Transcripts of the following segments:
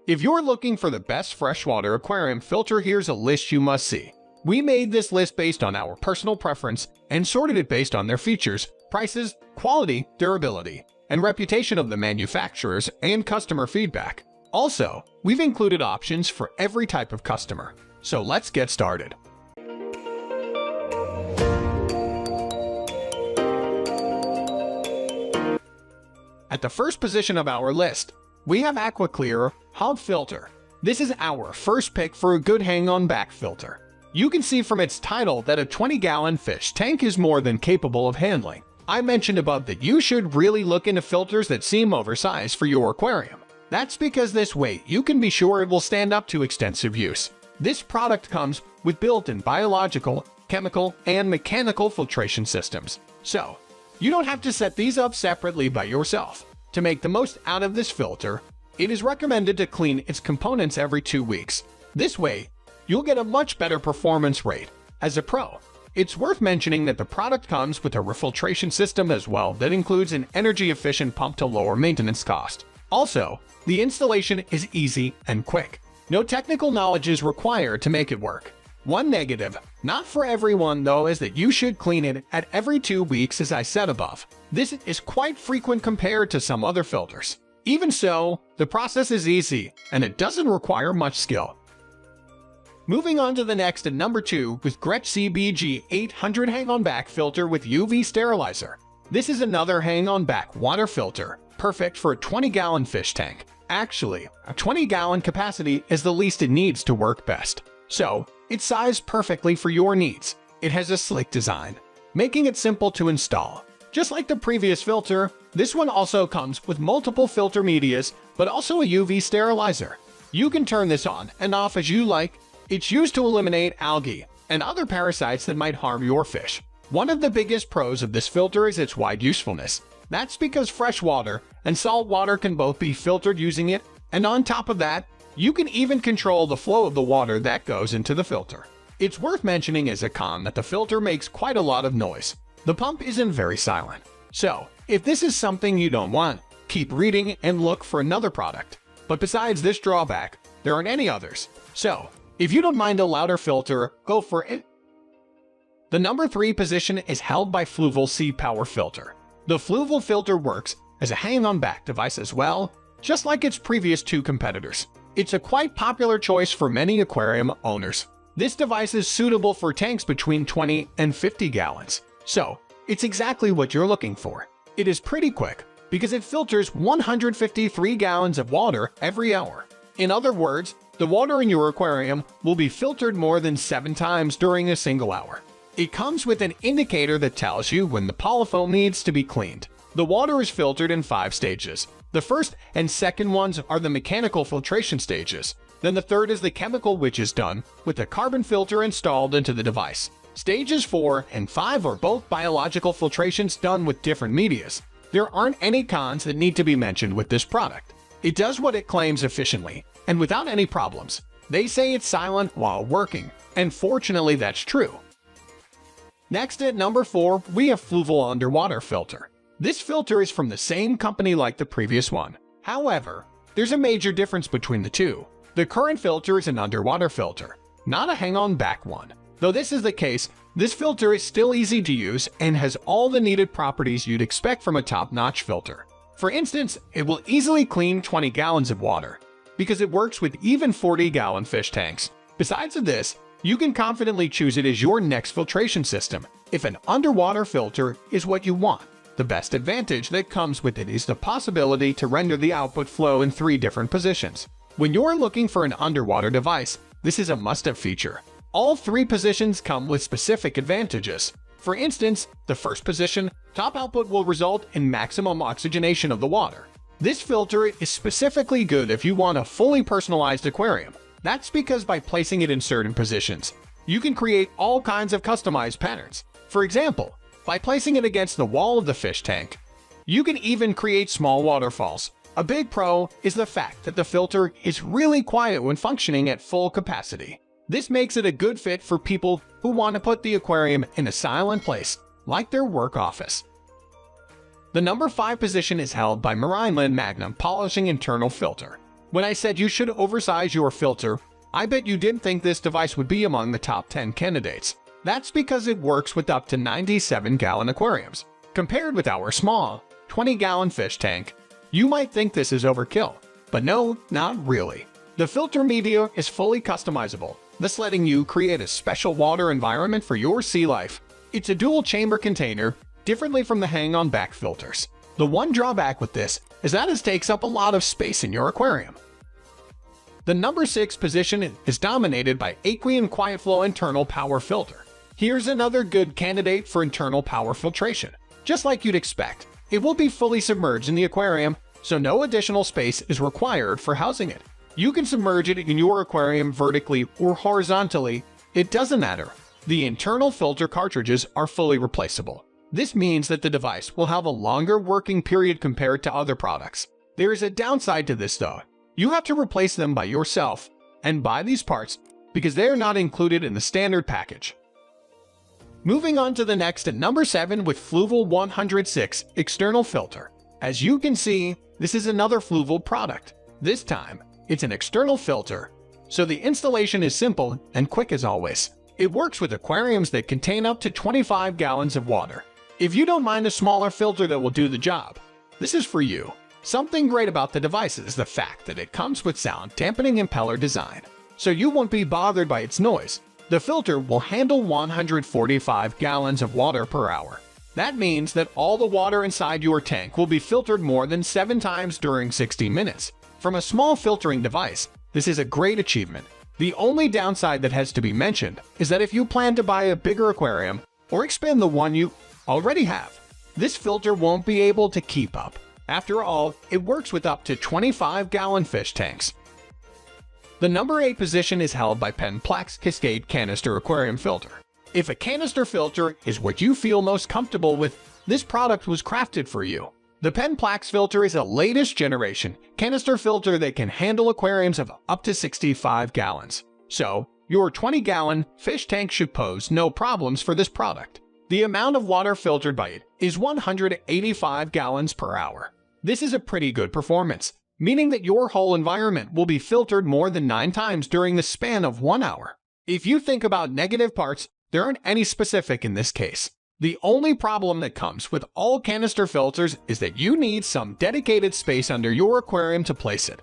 If you're looking for the best freshwater aquarium filter, here's a list you must see. We made this list based on our personal preference and sorted it based on their features, prices, quality, durability, and reputation of the manufacturers and customer feedback. Also, we've included options for every type of customer. So let's get started. At the first position of our list, we have Aqua Clear Hog Filter. This is our first pick for a good hang-on back filter. You can see from its title that a 20-gallon fish tank is more than capable of handling. I mentioned above that you should really look into filters that seem oversized for your aquarium. That's because this way you can be sure it will stand up to extensive use. This product comes with built-in biological, chemical, and mechanical filtration systems. So, you don't have to set these up separately by yourself. To make the most out of this filter, it is recommended to clean its components every 2 weeks. This way, you'll get a much better performance rate. As a pro, it's worth mentioning that the product comes with a refiltration system as well that includes an energy-efficient pump to lower maintenance cost. Also, the installation is easy and quick. No technical knowledge is required to make it work. One negative, not for everyone though, is that you should clean it at every 2 weeks as I said above. This is quite frequent compared to some other filters. Even so, the process is easy and it doesn't require much skill. Moving on to the next at number 2 with GRECH CBG 800 hang-on back filter with UV sterilizer. This is another hang-on back water filter, perfect for a 20-gallon fish tank. Actually, a 20-gallon capacity is the least it needs to work best. So, it's sized perfectly for your needs. It has a slick design, making it simple to install. Just like the previous filter, this one also comes with multiple filter medias, but also a UV sterilizer. You can turn this on and off as you like. It's used to eliminate algae and other parasites that might harm your fish. One of the biggest pros of this filter is its wide usefulness. That's because fresh water and salt water can both be filtered using it, and on top of that, you can even control the flow of the water that goes into the filter. It's worth mentioning as a con that the filter makes quite a lot of noise. The pump isn't very silent. So, if this is something you don't want, keep reading and look for another product. But besides this drawback, there aren't any others. So, if you don't mind a louder filter, go for it. The number 3 position is held by Fluval Sea Power Filter. The Fluval filter works as a hang-on back device as well, just like its previous 2 competitors. It's a quite popular choice for many aquarium owners. This device is suitable for tanks between 20 and 50 gallons. So, it's exactly what you're looking for. It is pretty quick because it filters 153 gallons of water every hour. In other words, the water in your aquarium will be filtered more than 7 times during a single hour. It comes with an indicator that tells you when the polyfoam needs to be cleaned. The water is filtered in 5 stages. The first and second ones are the mechanical filtration stages. Then the third is the chemical, which is done with a carbon filter installed into the device. Stages 4 and 5 are both biological filtrations done with different medias. There aren't any cons that need to be mentioned with this product. It does what it claims efficiently and without any problems. They say it's silent while working, and fortunately that's true. Next at number 4, we have Fluval Underwater Filter. This filter is from the same company like the previous one. However, there's a major difference between the two. The current filter is an underwater filter, not a hang-on back one. Though this is the case, this filter is still easy to use and has all the needed properties you'd expect from a top-notch filter. For instance, it will easily clean 20 gallons of water, because it works with even 40-gallon fish tanks. Besides of this, you can confidently choose it as your next filtration system if an underwater filter is what you want. The best advantage that comes with it is the possibility to render the output flow in 3 different positions. When you're looking for an underwater device, this is a must-have feature. All 3 positions come with specific advantages. For instance, the first position, top output, will result in maximum oxygenation of the water. This filter is specifically good if you want a fully personalized aquarium. That's because by placing it in certain positions, you can create all kinds of customized patterns. For example, by placing it against the wall of the fish tank, you can even create small waterfalls. A big pro is the fact that the filter is really quiet when functioning at full capacity. This makes it a good fit for people who want to put the aquarium in a silent place, like their work office. The number 5 position is held by MarineLand Magnum Polishing Internal Filter. When I said you should oversize your filter, I bet you didn't think this device would be among the top 10 candidates. That's because it works with up to 97-gallon aquariums. Compared with our small, 20-gallon fish tank, you might think this is overkill. But no, not really. The filter media is fully customizable, thus letting you create a special water environment for your sea life. It's a dual-chamber container, differently from the hang-on back filters. The one drawback with this is that it takes up a lot of space in your aquarium. The number 6 position is dominated by Aqueon Quietflow Internal Power Filter. Here's another good candidate for internal power filtration. Just like you'd expect, it will be fully submerged in the aquarium, so no additional space is required for housing it. You can submerge it in your aquarium vertically or horizontally, it doesn't matter. The internal filter cartridges are fully replaceable. This means that the device will have a longer working period compared to other products. There is a downside to this though. You have to replace them by yourself and buy these parts because they are not included in the standard package. Moving on to the next at number 7 with Fluval 106 External Filter. As you can see, this is another Fluval product. This time, it's an external filter, so the installation is simple and quick as always. It works with aquariums that contain up to 25 gallons of water. If you don't mind a smaller filter that will do the job, this is for you. Something great about the device is the fact that it comes with sound dampening impeller design, so you won't be bothered by its noise. The filter will handle 145 gallons of water per hour. That means that all the water inside your tank will be filtered more than 7 times during 60 minutes. From a small filtering device, this is a great achievement. The only downside that has to be mentioned is that if you plan to buy a bigger aquarium or expand the one you already have, this filter won't be able to keep up. After all, it works with up to 25-gallon fish tanks. The number 8 position is held by Penn Plax Cascade Canister Aquarium Filter. If a canister filter is what you feel most comfortable with, this product was crafted for you. The Penn Plax filter is a latest generation canister filter that can handle aquariums of up to 65 gallons. So, your 20-gallon fish tank should pose no problems for this product. The amount of water filtered by it is 185 gallons per hour. This is a pretty good performance, meaning that your whole environment will be filtered more than 9 times during the span of 1 hour. If you think about negative parts, there aren't any specific in this case. The only problem that comes with all canister filters is that you need some dedicated space under your aquarium to place it.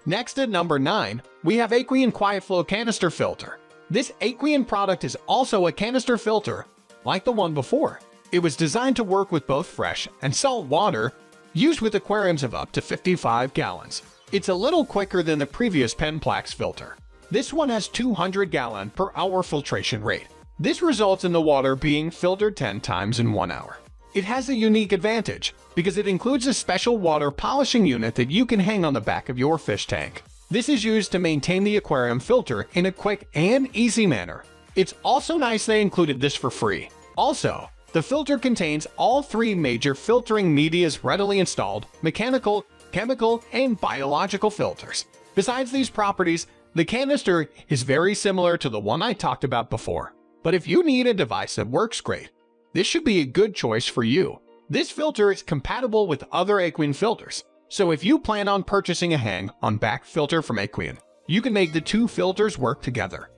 Next at number 9, we have Aqueon Quietflow Canister Filter. This Aqueon product is also a canister filter, like the one before. It was designed to work with both fresh and salt water, used with aquariums of up to 55 gallons. It's a little quicker than the previous Penn Plax filter. This one has 200-gallon per hour filtration rate. This results in the water being filtered 10 times in 1 hour. It has a unique advantage because it includes a special water polishing unit that you can hang on the back of your fish tank. This is used to maintain the aquarium filter in a quick and easy manner. It's also nice they included this for free. Also, the filter contains all 3 major filtering medias readily installed: mechanical, chemical, and biological filters. Besides these properties, the canister is very similar to the one I talked about before. But if you need a device that works great, this should be a good choice for you. This filter is compatible with other Aqueon filters, so if you plan on purchasing a hang-on back filter from Aqueon, you can make the 2 filters work together.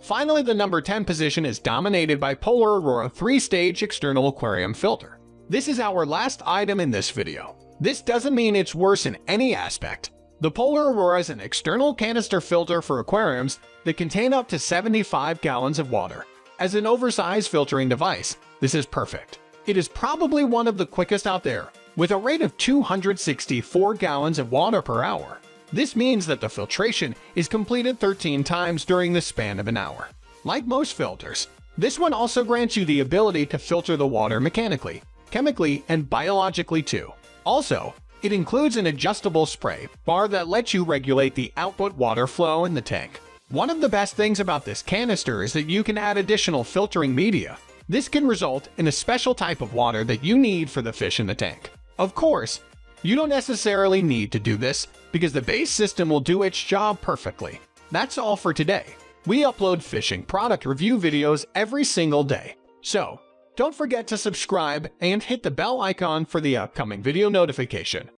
Finally, the number 10 position is dominated by Polar Aurora 3-stage External Aquarium Filter. This is our last item in this video. This doesn't mean it's worse in any aspect. The Polar Aurora is an external canister filter for aquariums that contain up to 75 gallons of water. As an oversized filtering device, this is perfect. It is probably one of the quickest out there, with a rate of 264 gallons of water per hour. This means that the filtration is completed 13 times during the span of an hour. Like most filters, this one also grants you the ability to filter the water mechanically, chemically, and biologically too. Also, it includes an adjustable spray bar that lets you regulate the output water flow in the tank. One of the best things about this canister is that you can add additional filtering media. This can result in a special type of water that you need for the fish in the tank. Of course, you don't necessarily need to do this because the base system will do its job perfectly. That's all for today. We upload fishing product review videos every single day. So, don't forget to subscribe and hit the bell icon for the upcoming video notification.